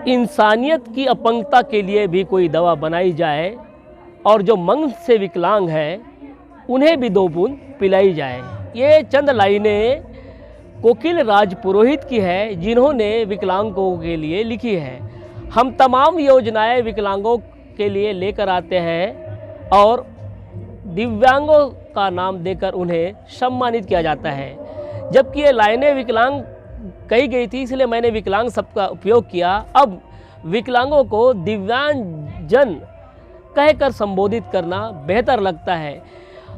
इंसानियत की अपंगता के लिए भी कोई दवा बनाई जाए और जो मंग से विकलांग हैं उन्हें भी 2 बूंद पिलाई जाए। ये चंद लाइनें कोकिल राज पुरोहित की है, जिन्होंने विकलांगों के लिए लिखी है। हम तमाम योजनाएं विकलांगों के लिए लेकर आते हैं और दिव्यांगों का नाम देकर उन्हें सम्मानित किया जाता है। जबकि ये लाइनें विकलांग कही गई थी, इसलिए मैंने विकलांग शब्द का उपयोग किया। अब विकलांगों को दिव्यांगजन कहकर संबोधित करना बेहतर लगता है।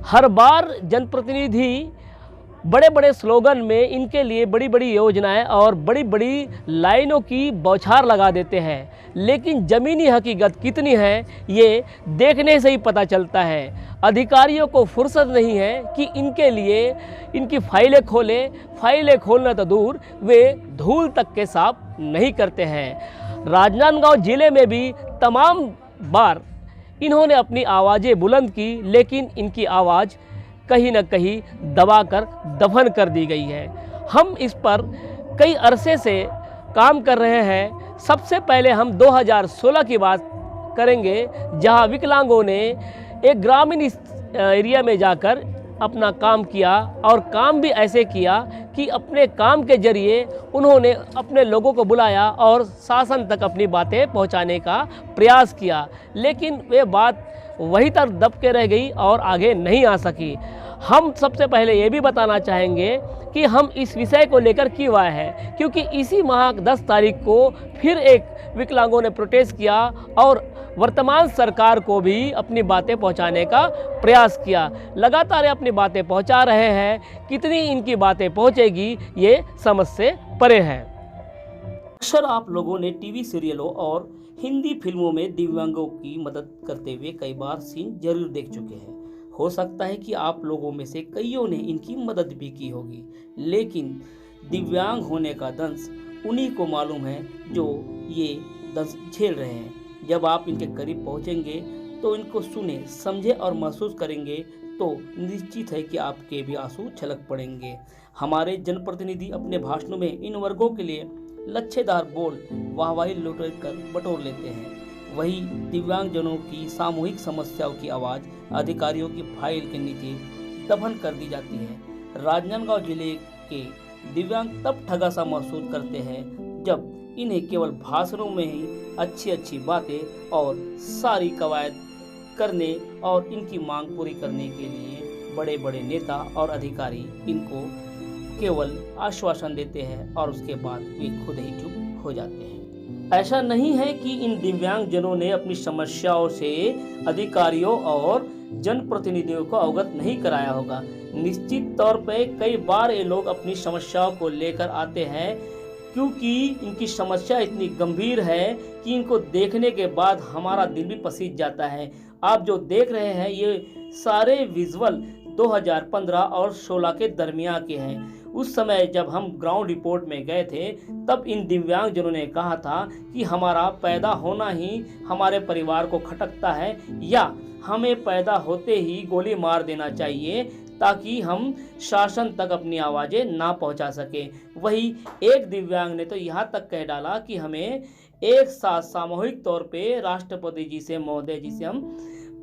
हर बार जनप्रतिनिधि बड़े बड़े स्लोगन में इनके लिए बड़ी बड़ी योजनाएं और बड़ी बड़ी लाइनों की बौछार लगा देते हैं, लेकिन ज़मीनी हकीकत कितनी है ये देखने से ही पता चलता है। अधिकारियों को फुर्सत नहीं है कि इनके लिए इनकी फाइलें खोलना तो दूर, वे धूल तक के साफ नहीं करते हैं। राजनांदगांव जिले में भी तमाम बार इन्होंने अपनी आवाज़ें बुलंद की, लेकिन इनकी आवाज़ कहीं न कहीं दबाकर दफन कर दी गई है। हम इस पर कई अरसे से काम कर रहे हैं। सबसे पहले हम 2016 की बात करेंगे, जहां विकलांगों ने एक ग्रामीण एरिया में जाकर अपना काम किया और काम भी ऐसे किया कि अपने काम के जरिए उन्होंने अपने लोगों को बुलाया और शासन तक अपनी बातें पहुंचाने का प्रयास किया, लेकिन वे बात वहीं तक दब के रह गई और आगे नहीं आ सकी। हम सबसे पहले ये भी बताना चाहेंगे कि हम इस विषय को लेकर क्यों आए हैं, क्योंकि इसी माह 10 तारीख को फिर एक विकलांगों ने प्रोटेस्ट किया और वर्तमान सरकार को भी अपनी बातें पहुंचाने का प्रयास किया। लगातार अपनी बातें पहुंचा रहे हैं, कितनी इनकी बातें पहुंचेगी ये समझ से परे है। अक्सर आप लोगों ने टीवी सीरियलों और हिंदी फिल्मों में दिव्यांगों की मदद करते हुए कई बार सीन जरूर देख चुके हैं। हो सकता है कि आप लोगों में से कईयों ने इनकी मदद भी की होगी, लेकिन दिव्यांग होने का दंश उन्हीं को मालूम है जो ये दंश झेल रहे हैं। जब आप इनके करीब पहुंचेंगे तो इनको सुने, समझे और महसूस करेंगे तो निश्चित है कि आपके भी आंसू छलक पड़ेंगे। हमारे जनप्रतिनिधि अपने भाषणों में इन वर्गों के लिए लच्छेदार बोल वाहवाही लुटेर कर बटोर लेते हैं। वही दिव्यांगजनों की सामूहिक समस्याओं की आवाज़ अधिकारियों की फाइल के नीचे दफन कर दी जाती है। राजनांदगांव जिले के दिव्यांग तब ठगा सा महसूस करते हैं जब इन्हें केवल भाषणों में ही अच्छी अच्छी बातें और सारी कवायद करने और इनकी मांग पूरी करने के लिए बड़े बड़े नेता और अधिकारी इनको केवल आश्वासन देते हैं और उसके बाद वे खुद ही चुप हो जाते हैं। ऐसा नहीं है कि इन दिव्यांगजनों ने अपनी समस्याओं से अधिकारियों और जनप्रतिनिधियों को अवगत नहीं कराया होगा। निश्चित तौर पे कई बार ये लोग अपनी समस्याओं को लेकर आते हैं, क्योंकि इनकी समस्या इतनी गंभीर है कि इनको देखने के बाद हमारा दिल भी पसीज जाता है। आप जो देख रहे हैं ये सारे विजुअल 2015 और 16 के दरमियान के हैं। उस समय जब हम ग्राउंड रिपोर्ट में गए थे तब इन दिव्यांगजनों ने कहा था कि हमारा पैदा होना ही हमारे परिवार को खटकता है, या हमें पैदा होते ही गोली मार देना चाहिए ताकि हम शासन तक अपनी आवाज़ें ना पहुंचा सके। वही एक दिव्यांग ने तो यहाँ तक कह डाला कि हमें एक साथ सामूहिक तौर पे राष्ट्रपति जी से, महोदय जी से हम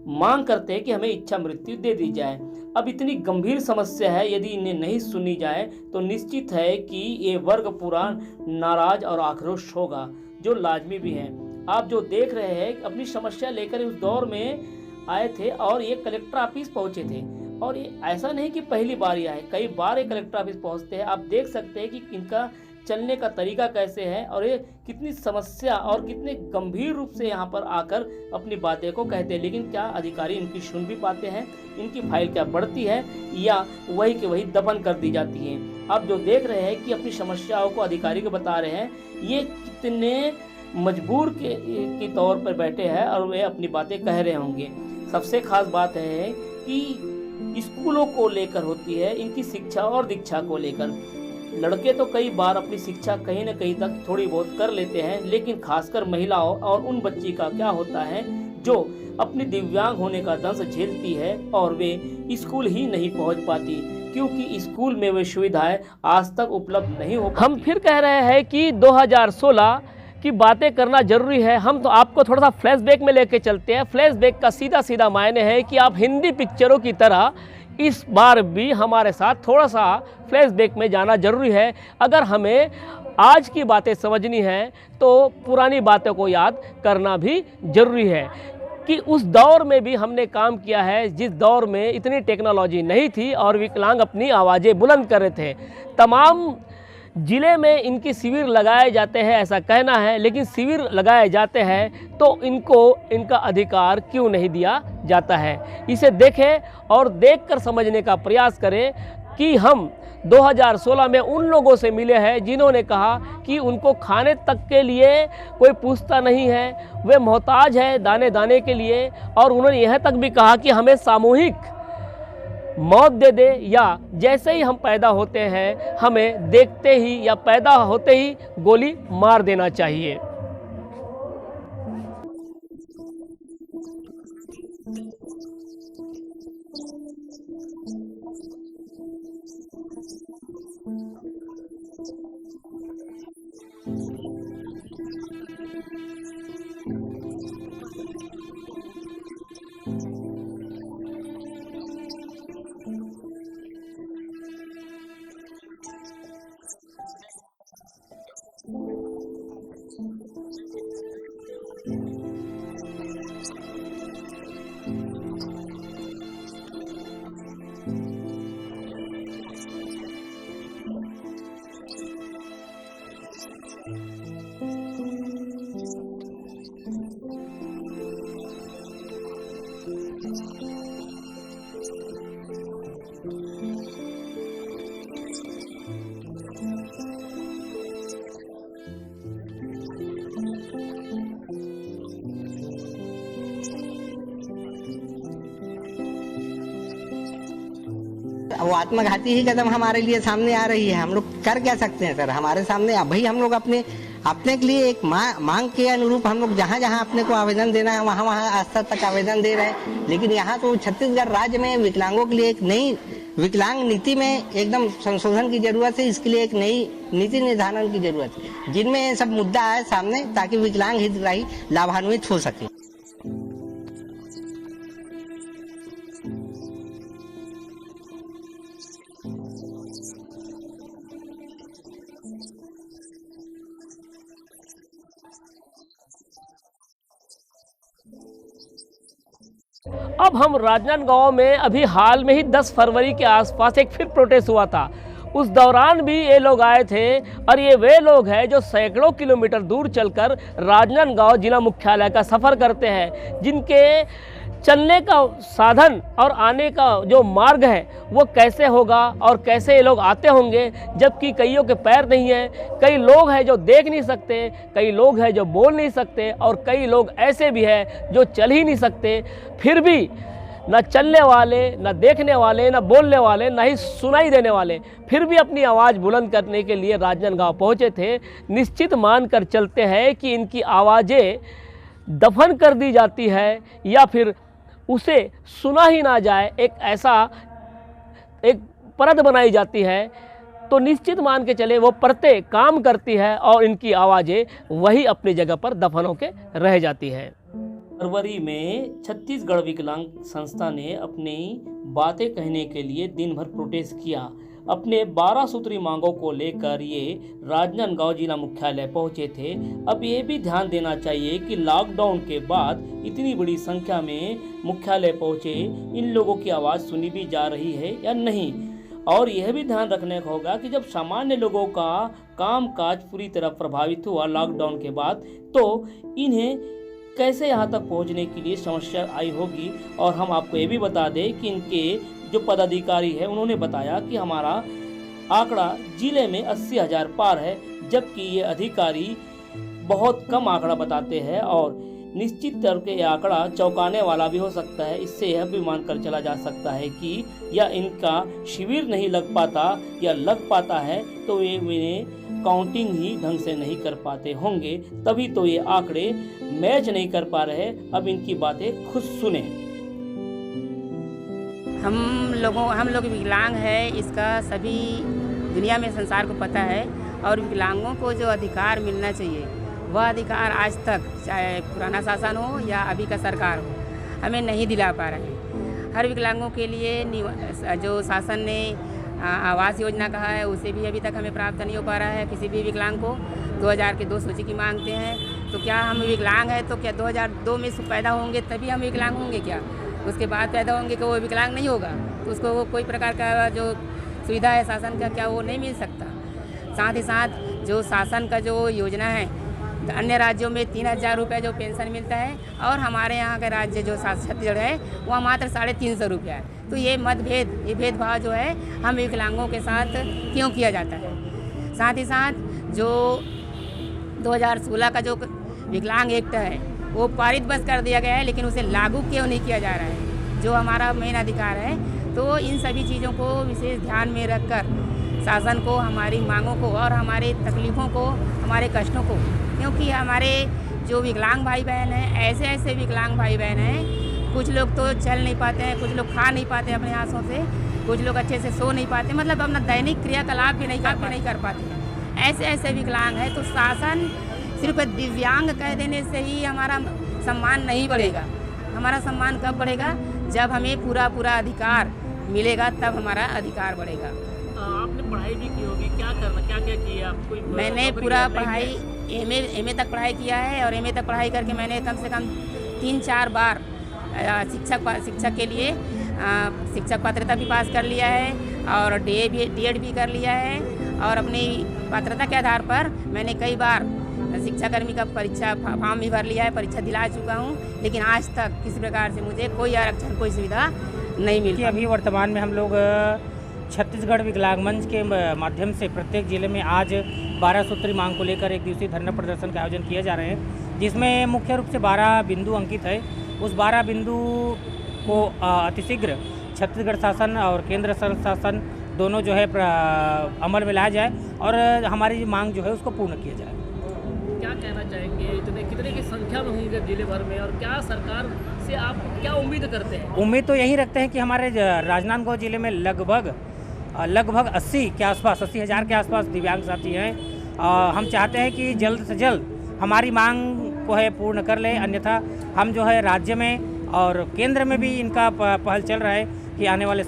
मांग करते हैं कि हमें इच्छा मृत्यु दे दी जाए। अब इतनी गंभीर समस्या है, यदि इन्हें नहीं सुनी जाए तो निश्चित है कि ये वर्ग पूरा नाराज और आक्रोश होगा, जो लाजमी भी है। आप जो देख रहे हैं अपनी समस्या लेकर उस दौर में आए थे और ये कलेक्टर ऑफिस पहुंचे थे, और ये ऐसा नहीं कि पहली बार ही आए, कई बार ये कलेक्टर ऑफिस पहुंचते हैं। आप देख सकते हैं कि इनका चलने का तरीका कैसे है और ये कितनी समस्या और कितने गंभीर रूप से यहाँ पर आकर अपनी बातें को कहते हैं। लेकिन क्या अधिकारी इनकी सुन भी पाते हैं? इनकी फाइल क्या बढ़ती है या वही के वही दफन कर दी जाती है? आप जो देख रहे हैं कि अपनी समस्याओं को अधिकारी को बता रहे हैं, ये कितने मजबूर के तौर पर बैठे हैं और वे अपनी बातें कह रहे होंगे। सबसे खास बात है कि स्कूलों को लेकर होती है, इनकी शिक्षा और दीक्षा को लेकर। लड़के तो कई बार अपनी शिक्षा कहीं न कहीं तक थोड़ी बहुत कर लेते हैं, लेकिन खासकर महिलाओं और उन बच्ची का क्या होता है जो अपनी दिव्यांग होने का दंश झेलती है और वे स्कूल ही नहीं पहुंच पाती, क्योंकि स्कूल में वे सुविधाएं आज तक उपलब्ध नहीं हो। हम फिर कह रहे हैं कि 2016 की बातें करना ज़रूरी है। हम तो आपको थोड़ा सा फ्लैशबैक में लेके चलते हैं। फ्लैशबैक का सीधा सीधा मायने है कि आप हिंदी पिक्चरों की तरह इस बार भी हमारे साथ थोड़ा सा फ्लैशबैक में जाना ज़रूरी है। अगर हमें आज की बातें समझनी है तो पुरानी बातों को याद करना भी ज़रूरी है कि उस दौर में भी हमने काम किया है जिस दौर में इतनी टेक्नोलॉजी नहीं थी और विकलांग अपनी आवाज़ें बुलंद कर रहे थे। तमाम ज़िले में इनकी शिविर लगाए जाते हैं ऐसा कहना है, लेकिन शिविर लगाए जाते हैं तो इनको इनका अधिकार क्यों नहीं दिया जाता है? इसे देखें और देखकर समझने का प्रयास करें कि हम 2016 में उन लोगों से मिले हैं जिन्होंने कहा कि उनको खाने तक के लिए कोई पूछता नहीं है, वे मोहताज है दाने दाने के लिए। और उन्होंने यह तक भी कहा कि हमें सामूहिक मौत दे दे या जैसे ही हम पैदा होते हैं हमें देखते ही या पैदा होते ही गोली मार देना चाहिए। वो आत्मघाती ही कदम हमारे लिए सामने आ रही है। हम लोग कर क्या सकते हैं सर? हमारे सामने अभी हम लोग अपने के लिए एक मांग के अनुरूप हम लोग जहाँ जहाँ अपने को आवेदन देना है वहाँ वहाँ स्तर तक आवेदन दे रहे हैं। लेकिन यहाँ तो छत्तीसगढ़ राज्य में विकलांगों के लिए एक नई विकलांग नीति में एकदम संशोधन की जरूरत है। इसके लिए एक नई नीति निर्धारण की जरूरत है जिनमें ये सब मुद्दा आए सामने ताकि विकलांग हितग्राही लाभान्वित हो सके। अब हम राजनांदगांव में अभी हाल में ही 10 फरवरी के आसपास एक फिर प्रोटेस्ट हुआ था। उस दौरान भी ये लोग आए थे और ये वे लोग हैं जो सैकड़ों किलोमीटर दूर चलकर राजनांदगांव जिला मुख्यालय का सफ़र करते हैं, जिनके चलने का साधन और आने का जो मार्ग है वो कैसे होगा और कैसे ये लोग आते होंगे, जबकि कईयों के पैर नहीं हैं। कई लोग हैं जो देख नहीं सकते, कई लोग हैं जो बोल नहीं सकते और कई लोग ऐसे भी हैं जो चल ही नहीं सकते। फिर भी न चलने वाले, न देखने वाले, न बोलने वाले, न ही सुनाई देने वाले, फिर भी अपनी आवाज़ बुलंद करने के लिए राजनांदगांव पहुँचे थे। निश्चित मान कर चलते हैं कि इनकी आवाज़ें दफन कर दी जाती है या फिर उसे सुना ही ना जाए, एक ऐसा एक परत बनाई जाती है, तो निश्चित मान के चले वो परतें काम करती है और इनकी आवाज़ें वही अपनी जगह पर दफन होकर रह जाती हैं। फरवरी में छत्तीसगढ़ विकलांग संस्था ने अपनी बातें कहने के लिए दिन भर प्रोटेस्ट किया। अपने 12 सूत्री मांगों को लेकर ये राजनांदगांव जिला मुख्यालय पहुंचे थे। अब ये भी ध्यान देना चाहिए कि लॉकडाउन के बाद इतनी बड़ी संख्या में मुख्यालय पहुंचे, इन लोगों की आवाज़ सुनी भी जा रही है या नहीं। और यह भी ध्यान रखने का होगा कि जब सामान्य लोगों का काम काज पूरी तरह प्रभावित हुआ लॉकडाउन के बाद, तो इन्हें कैसे यहाँ तक पहुँचने के लिए समस्या आई होगी। और हम आपको ये भी बता दें कि इनके जो पदाधिकारी है उन्होंने बताया कि हमारा आंकड़ा जिले में 80,000 पार है, जबकि ये अधिकारी बहुत कम आंकड़ा बताते हैं और निश्चित तौर पे ये आंकड़ा चौंकाने वाला भी हो सकता है। इससे यह भी मानकर चला जा सकता है कि या इनका शिविर नहीं लग पाता या लग पाता है तो ये इन्हें काउंटिंग ही ढंग से नहीं कर पाते होंगे, तभी तो ये आंकड़े मैच नहीं कर पा रहे। अब इनकी बातें खुद सुने। हम लोग विकलांग है, इसका सभी दुनिया में संसार को पता है और विकलांगों को जो अधिकार मिलना चाहिए वह अधिकार आज तक, चाहे पुराना शासन हो या अभी का सरकार हो, हमें नहीं दिला पा रहे हैं। हर विकलांगों के लिए जो शासन ने आवास योजना कहा है, उसे भी अभी तक हमें प्राप्त नहीं हो पा रहा है। किसी भी विकलांग को 2000 के 2 सूची की मांगते हैं। तो क्या हम विकलांग हैं तो क्या 2002 में पैदा होंगे तभी हम विकलांग होंगे क्या? उसके बाद पैदा होंगे कि वो विकलांग नहीं होगा? तो उसको वो कोई प्रकार का जो सुविधा है शासन का, क्या वो नहीं मिल सकता? साथ ही साथ जो शासन का जो योजना है, अन्य राज्यों में 3000 रुपये जो पेंशन मिलता है और हमारे यहाँ का राज्य जो छत्तीसगढ़ है वह मात्र 350 रुपया है। तो ये मतभेद, ये भेदभाव जो है हम विकलांगों के साथ क्यों किया जाता है? साथ ही साथ जो 2016 का जो विकलांग एक्ट है वो पारित बस कर दिया गया है, लेकिन उसे लागू क्यों नहीं किया जा रहा है, जो हमारा मेन अधिकार है। तो इन सभी चीज़ों को विशेष ध्यान में रखकर शासन को हमारी मांगों को और हमारे तकलीफ़ों को, हमारे कष्टों को, क्योंकि हमारे जो विकलांग भाई बहन हैं, ऐसे विकलांग भाई बहन हैं, कुछ लोग तो चल नहीं पाते हैं, कुछ लोग खा नहीं पाते अपने हाथों से, कुछ लोग अच्छे से सो नहीं पाते, मतलब अपना दैनिक क्रियाकलाप भी नहीं कर पाते। ऐसे विकलांग हैं। तो शासन सिर्फ दिव्यांग कह देने से ही हमारा सम्मान नहीं बढ़ेगा। हमारा सम्मान कब बढ़ेगा? जब हमें पूरा अधिकार मिलेगा, तब हमारा अधिकार बढ़ेगा। आपने पढ़ाई भी की होगी, क्या किया? मैंने पूरा पढ़ाई एमए तक पढ़ाई किया है और एमए तक पढ़ाई करके मैंने कम से कम 3-4 बार शिक्षक के लिए शिक्षक पात्रता भी पास कर लिया है और डीएड भी कर लिया है। और अपनी पात्रता के आधार पर मैंने कई बार शिक्षाकर्मी का परीक्षा फॉर्म भी भर लिया है, परीक्षा दिला चुका हूँ, लेकिन आज तक किसी प्रकार से मुझे कोई आरक्षण, कोई सुविधा नहीं मिली। अभी वर्तमान में हम लोग छत्तीसगढ़ विकलांग मंच के माध्यम से प्रत्येक जिले में आज 12 सूत्री मांग को लेकर एक दिवसीय धरना प्रदर्शन का आयोजन किए जा रहे हैं, जिसमें मुख्य रूप से 12 बिंदु अंकित है। उस 12 बिंदु को अतिशीघ्र छत्तीसगढ़ शासन और केंद्र शासन दोनों जो है अमल में लाया जाए और हमारी मांग जो है उसको पूर्ण किया जाए। क्या कहना चाहेंगे? कितने की संख्या में होंगे जिले भर में, और क्या सरकार से आप क्या उम्मीद करते हैं? उम्मीद तो यही रखते हैं कि हमारे राजनांदगांव जिले में लगभग 80 के आसपास, 80,000 के आसपास दिव्यांग साथी हैं। हम चाहते हैं कि जल्द से जल्द हमारी मांग को है पूर्ण कर ले, अन्यथा हम जो है राज्य में और केंद्र में भी इनका पहल चल रहा है कि आने वाले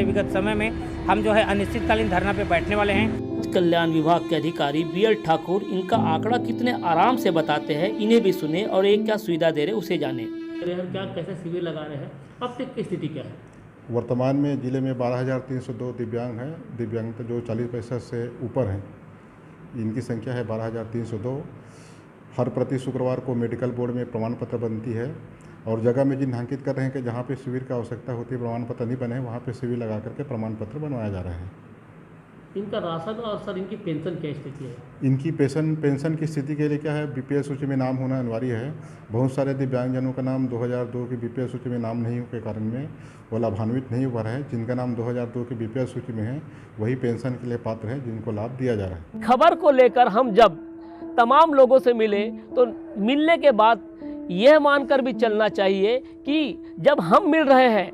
विगत समय में हम जो है अनिश्चितकालीन धरना पे बैठने वाले हैं। कल्याण विभाग के अधिकारी BL ठाकुर इनका आंकड़ा कितने आराम से बताते हैं, इन्हें भी सुने और एक क्या सुविधा दे रहे उसे जाने। क्या कैसे शिविर लगा रहे हैं, अब तक की स्थिति क्या है? वर्तमान में जिले में 12,302 दिव्यांग हैं। दिव्यांग जो 40% से ऊपर हैं, इनकी संख्या है 12,302। हर प्रति शुक्रवार को मेडिकल बोर्ड में प्रमाण पत्र बनती है और जगह में चिन्हांकित कर रहे हैं कि जहाँ पे शिविर की आवश्यकता होती है, प्रमाण पत्र नहीं बने, वहाँ पे शिविर लगा करके प्रमाण पत्र बनवाया जा रहा है। इनका राशन और सर इनकी पेंशन क्या स्थिति है? इनकी पेंशन की स्थिति के लिए क्या है, BPL सूची में नाम होना अनिवार्य है। बहुत सारे दिव्यांगजनों का नाम 2002 की BPL सूची में नाम नहीं होने के कारण में वो लाभान्वित नहीं हुआ है। जिनका नाम 2002 की BPL सूची में है वही पेंशन के लिए पात्र है, जिनको लाभ दिया जा रहा है। खबर को लेकर हम जब तमाम लोगों से मिले तो मिलने के बाद यह मानकर भी चलना चाहिए कि जब हम मिल रहे हैं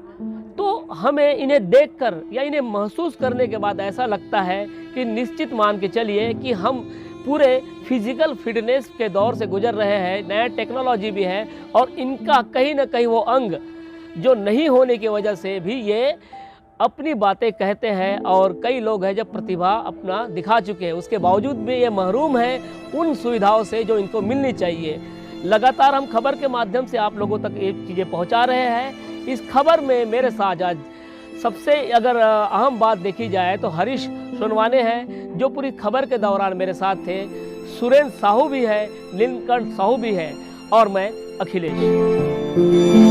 तो हमें इन्हें देखकर या इन्हें महसूस करने के बाद ऐसा लगता है कि निश्चित मान के चलिए कि हम पूरे फिजिकल फिटनेस के दौर से गुजर रहे हैं। नया टेक्नोलॉजी भी है और इनका कहीं ना कहीं वो अंग जो नहीं होने की वजह से भी ये अपनी बातें कहते हैं और कई लोग हैं जब प्रतिभा अपना दिखा चुके हैं, उसके बावजूद भी ये महरूम हैं उन सुविधाओं से जो इनको मिलनी चाहिए। लगातार हम खबर के माध्यम से आप लोगों तक ये चीज़ें पहुंचा रहे हैं। इस खबर में मेरे साथ आज सबसे अगर अहम बात देखी जाए तो हरीश सोनवाने हैं, जो पूरी खबर के दौरान मेरे साथ थे। सुरेंद्र साहू भी है, नीलकंठ साहू भी है और मैं अखिलेश।